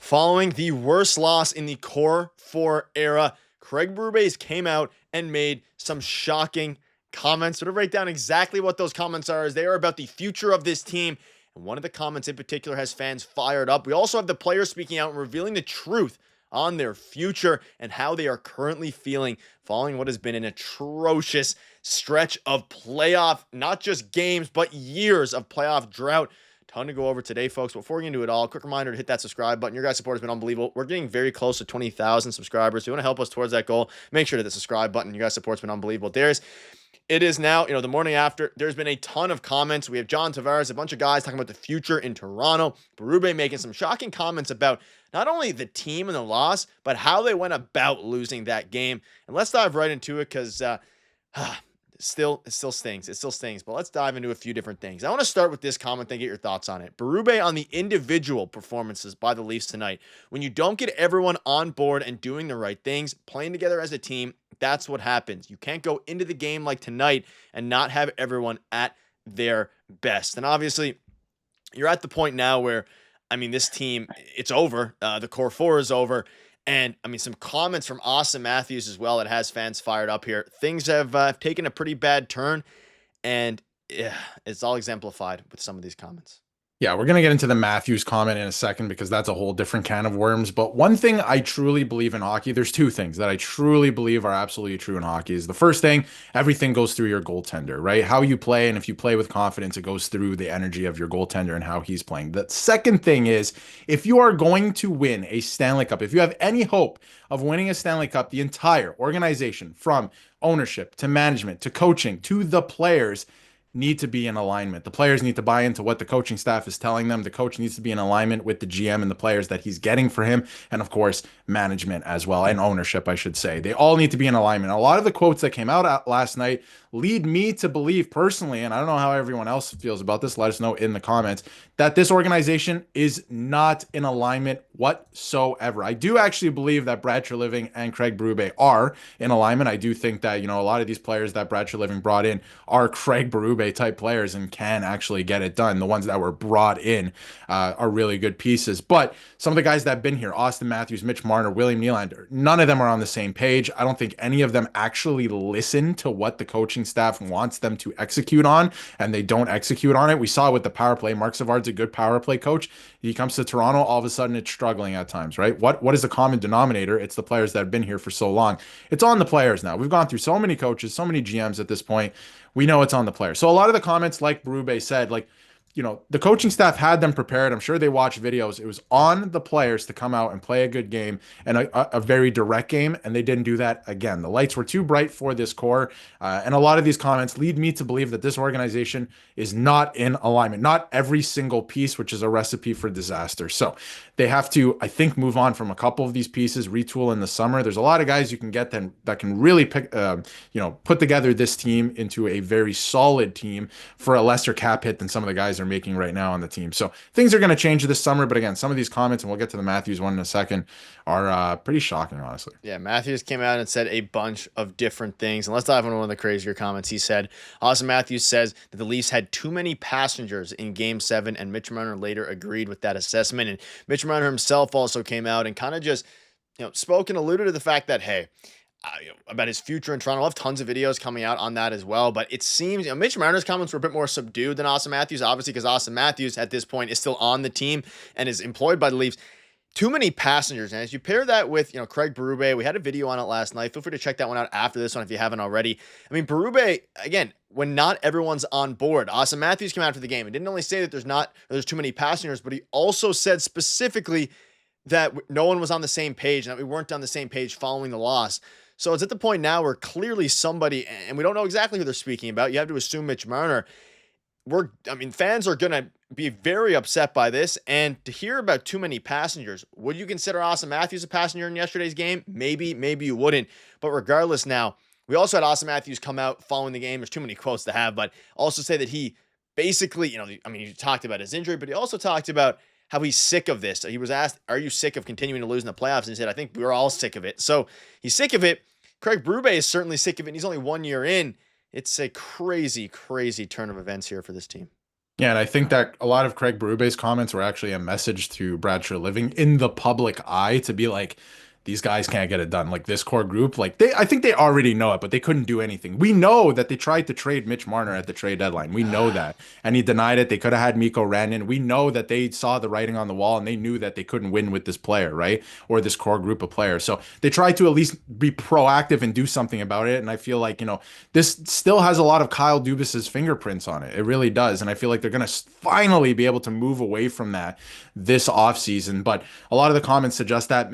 Following the worst loss in the Core 4 era, Craig Berube came out and made some shocking comments. So to break down exactly what those comments are, is they are about the future of this team. And one of the comments in particular has fans fired up. We also have the players speaking out and revealing the truth on their future and how they are currently feeling following what has been an atrocious stretch of playoff, not just games, but years of playoff drought. Ton to go over today, folks. Before we get into it all, quick reminder to hit that subscribe button. Your guys' support has been unbelievable. We're getting very close to 20,000 subscribers. If you want to help us towards that goal, make sure to hit the subscribe button. Your guys' support has been unbelievable. It is now, the morning after. There's been a ton of comments. We have John Tavares, a bunch of guys talking about the future in Toronto. Berube making some shocking comments about not only the team and the loss, but how they went about losing that game. And let's dive right into it because it still stings. It still stings. But let's dive into a few different things. I want to start with this comment and get your thoughts on it. Berube on the individual performances by the Leafs tonight. When you don't get everyone on board and doing the right things, playing together as a team, that's what happens. You can't go into the game like tonight and not have everyone at their best. And obviously, you're at the point now where, this team, it's over. The Core 4 is over. And, some comments from Austin Matthews as well that has fans fired up here. Things have taken a pretty bad turn, and it's all exemplified with some of these comments. Yeah, we're going to get into the Matthews comment in a second because that's a whole different can of worms. But one thing I truly believe in hockey, there's two things that I truly believe are absolutely true in hockey. Is the first thing, everything goes through your goaltender, right? How you play, and if you play with confidence, it goes through the energy of your goaltender and how he's playing. The second thing is, if you are going to win a Stanley Cup, if you have any hope of winning a Stanley Cup, the entire organization, from ownership to management to coaching to the players, need to be in alignment. The players need to buy into what the coaching staff is telling them. The coach needs to be in alignment with the GM and the players that he's getting for him. And of course, management as well, and ownership, I should say. They all need to be in alignment. A lot of the quotes that came out last night lead me to believe personally, and I don't know how everyone else feels about this, let us know in the comments, that this organization is not in alignment whatsoever. I do actually believe that Brad Treliving and Craig Berube are in alignment. I do think that, a lot of these players that Brad Treliving brought in are Craig Berube type players and can actually get it done. The ones that were brought in are really good pieces. But some of the guys that have been here, Austin Matthews, Mitch Marner, William Nylander, none of them are on the same page. I don't think any of them actually listen to what the coaching staff wants them to execute on, and they don't execute on it. We saw with the power play. Mark Savard's a good power play coach. He comes to Toronto, all of a sudden it's struggling at times, right? What is the common denominator? It's the players that have been here for so long. It's on the players now. We've gone through so many coaches, so many GMs at this point. We know it's on the players. So a lot of the comments, like Berube said, the coaching staff had them prepared. I'm sure they watched videos. It was on the players to come out and play a good game and a very direct game, and they didn't do that again. The lights were too bright for this core, and a lot of these comments lead me to believe that this organization is not in alignment. Not every single piece, which is a recipe for disaster. So they have to, I think, move on from a couple of these pieces, retool in the summer. There's a lot of guys you can get that can really put together this team into a very solid team for a lesser cap hit than some of the guys are making right now on the team. So things are going to change this summer. But again, some of these comments, and we'll get to the Matthews one in a second, are pretty shocking, honestly. Yeah, Matthews came out and said a bunch of different things. And let's dive into one of the crazier comments. He said, Austin Matthews says that the Leafs had too many passengers in Game 7, and Mitch Marner later agreed with that assessment. And Mitch Marner himself also came out and kind of just, spoke and alluded to the fact that, hey, about his future in Toronto. I'll have tons of videos coming out on that as well. But it seems, Mitch Marner's comments were a bit more subdued than Austin Matthews, obviously, because Austin Matthews at this point is still on the team and is employed by the Leafs. Too many passengers. And as you pair that with, Craig Berube, we had a video on it last night. Feel free to check that one out after this one if you haven't already. Berube, again, when not everyone's on board, Austin Matthews came out after the game and didn't only say that there's too many passengers, but he also said specifically that no one was on the same page and that we weren't on the same page following the loss. So it's at the point now where clearly somebody, and we don't know exactly who they're speaking about. You have to assume Mitch Marner. Fans are going to be very upset by this. And to hear about too many passengers, would you consider Austin Matthews a passenger in yesterday's game? Maybe you wouldn't. But regardless now, we also had Austin Matthews come out following the game. There's too many quotes to have, but also say that he basically, he talked about his injury, but he also talked about how he's sick of this. He was asked, are you sick of continuing to lose in the playoffs? And he said, I think we're all sick of it. So he's sick of it. Craig Berube is certainly sick of it. And he's only 1 year in. It's a crazy, crazy turn of events here for this team. Yeah, and I think that a lot of Craig Berube's comments were actually a message to Bradshaw Living in the public eye to be like, these guys can't get it done. Like this core group, like I think they already know it, but they couldn't do anything. We know that they tried to trade Mitch Marner at the trade deadline. We know that. And he denied it. They could have had Mikko Rantanen. We know that they saw the writing on the wall and they knew that they couldn't win with this player, right? Or this core group of players. So they tried to at least be proactive and do something about it. And I feel like, this still has a lot of Kyle Dubas's fingerprints on it. It really does. And I feel like they're going to finally be able to move away from that this offseason. But a lot of the comments suggest that,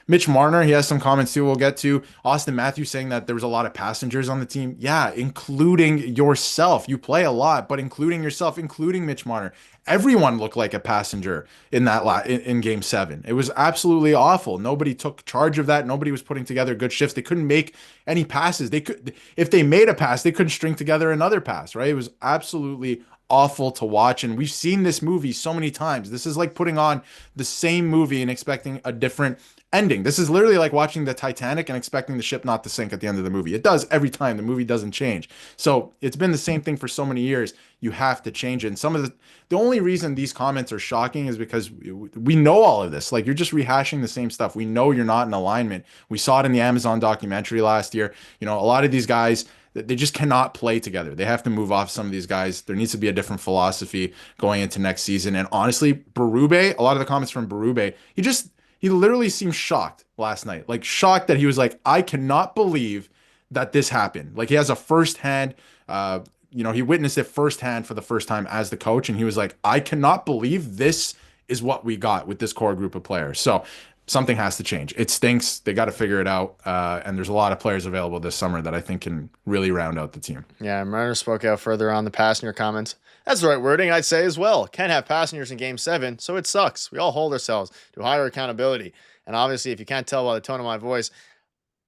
Mitch Marner, he has some comments too we'll get to. Austin Matthews saying that there was a lot of passengers on the team. Yeah, including yourself. You play a lot, but including yourself, including Mitch Marner. Everyone looked like a passenger in in game 7. It was absolutely awful. Nobody took charge of that. Nobody was putting together good shifts. They couldn't make any passes. They could, if they made a pass, they couldn't string together another pass, right? It was absolutely awful to watch. And we've seen this movie so many times. This is like putting on the same movie and expecting a different ending. This is literally like watching the Titanic and expecting the ship not to sink at the end of the movie. It does every time. The movie doesn't change. So it's been the same thing for so many years. You have to change it. And some of the only reason these comments are shocking is because we know all of this. Like you're just rehashing the same stuff. We know you're not in alignment. We saw it in the Amazon documentary last year. A lot of these guys, they just cannot play together. They have to move off some of these guys. There needs to be a different philosophy going into next season. And honestly, Berube, a lot of the comments from Berube, he literally seemed shocked last night. Like shocked that he was like, I cannot believe that this happened. Like he has a firsthand, he witnessed it firsthand for the first time as the coach. And he was like, I cannot believe this is what we got with this core group of players. So something has to change. It stinks. They got to figure it out. And there's a lot of players available this summer that I think can really round out the team. Yeah, Marner spoke out further on the passenger comments. That's the right wording, I'd say as well. Can't have passengers in game 7, so it sucks. We all hold ourselves to higher accountability. And obviously, if you can't tell by the tone of my voice,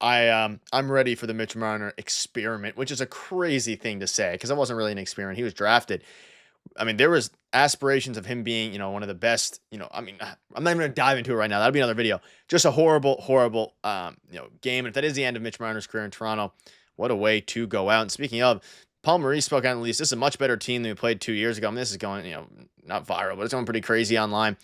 I'm ready for the Mitch Marner experiment, which is a crazy thing to say because it wasn't really an experiment. He was drafted. I mean, there was aspirations of him being, one of the best, I'm not even going to dive into it right now. That'll be another video. Just a horrible, horrible, game. And if that is the end of Mitch Marner's career in Toronto, what a way to go out. And speaking of, Paul Maurice spoke out at least. This is a much better team than we played 2 years ago. I mean, this is going, not viral, but it's going pretty crazy online.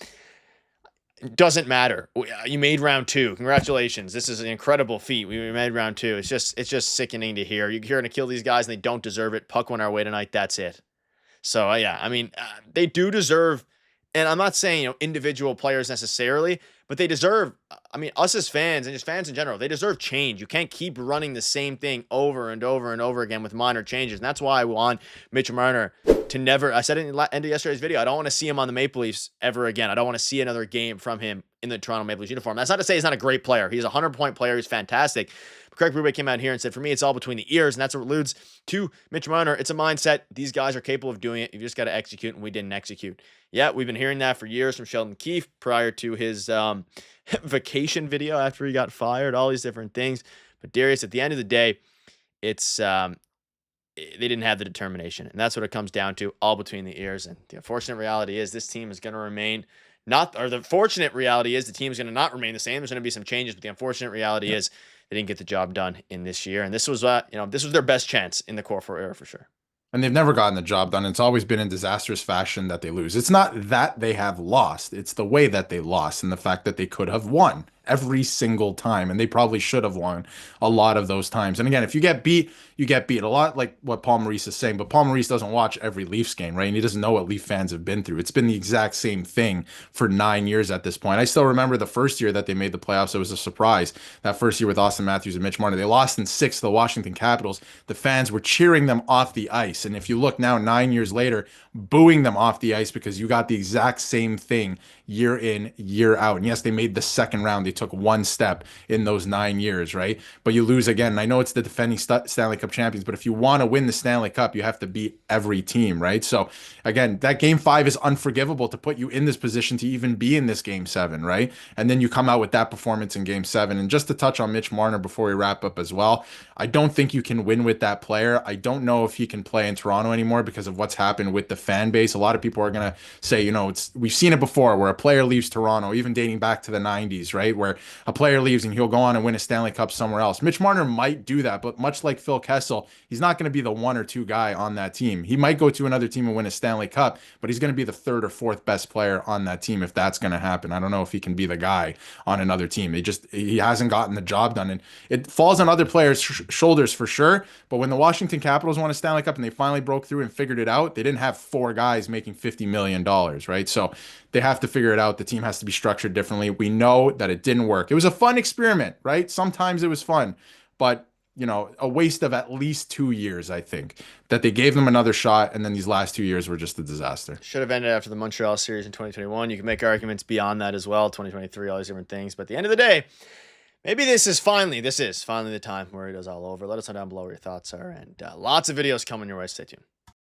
It doesn't matter. You made round 2. Congratulations. This is an incredible feat. We made round 2. It's just sickening to hear. You're going to kill these guys and they don't deserve it. Puck went our way tonight. That's it. So, yeah, I mean, they do deserve, and I'm not saying, individual players necessarily, but they deserve, us as fans and just fans in general, they deserve change. You can't keep running the same thing over and over and over again with minor changes. And that's why I want Mitch Marner to never, I said it in the end of yesterday's video, I don't want to see him on the Maple Leafs ever again. I don't want to see another game from him in the Toronto Maple Leafs uniform. That's not to say he's not a great player. He's a 100-point player. He's fantastic. Craig Berube came out here and said, for me, it's all between the ears, and that's what alludes to Mitch Marner. It's a mindset. These guys are capable of doing it. You just got to execute, and we didn't execute. Yeah, we've been hearing that for years from Sheldon Keefe prior to his vacation video after he got fired, all these different things. But Darius, at the end of the day, it's they didn't have the determination, and that's what it comes down to, all between the ears. And the unfortunate reality is this team is going to remain the fortunate reality is the team is going to not remain the same. There's going to be some changes, but the unfortunate reality is they didn't get the job done in this year. And this was, this was their best chance in the Core 4 era for sure. And they've never gotten the job done. It's always been in disastrous fashion that they lose. It's not that they have lost. It's the way that they lost and the fact that they could have won every single time. And they probably should have won a lot of those times. And again, if you get beat, you get beat. A lot like what Paul Maurice is saying. But Paul Maurice doesn't watch every Leafs game, right? And he doesn't know what Leaf fans have been through. It's been the exact same thing for 9 years at this point. I still remember the first year that they made the playoffs. It was a surprise. That first year with Austin Matthews and Mitch Marner. They lost in 6 to the Washington Capitals. The fans were cheering them off the ice. And if you look now, 9 years later, booing them off the ice because you got the exact same thing year in, year out. And yes, they made the second round. They took one step in those 9 years, right? But you lose again. And I know it's the defending Stanley Cup champions, but if you want to win the Stanley Cup, you have to beat every team, right? So again, that game 5 is unforgivable to put you in this position to even be in this game 7, right? And then you come out with that performance in game 7. And just to touch on Mitch Marner before we wrap up as well, I don't think you can win with that player. I don't know if he can play in Toronto anymore because of what's happened with the fan base. A lot of people are going to say, we've seen it before where a player leaves Toronto, even dating back to the 90s, right? Where a player leaves and he'll go on and win a Stanley Cup somewhere else. Mitch Marner might do that, but much like Phil Kessel, he's not going to be the one or two guy on that team. He might go to another team and win a Stanley Cup, but he's going to be the third or fourth best player on that team if that's going to happen. I don't know if he can be the guy on another team. He hasn't gotten the job done, and it falls on other players' shoulders for sure. But when the Washington Capitals won a Stanley Cup and they finally broke through and figured it out, they didn't have four guys making $50 million, right? So they have to figure it out. The team has to be structured differently. We know that it didn't work. It was a fun experiment, right? Sometimes it was fun, but a waste of at least 2 years, I think, that they gave them another shot, and then these last 2 years were just a disaster. Should have ended after the Montreal series in 2021. You can make arguments beyond that as well, 2023, all these different things. But at the end of the day, maybe this is finally the time where it is all over. Let us know down below what your thoughts are, and lots of videos coming your way. Stay tuned.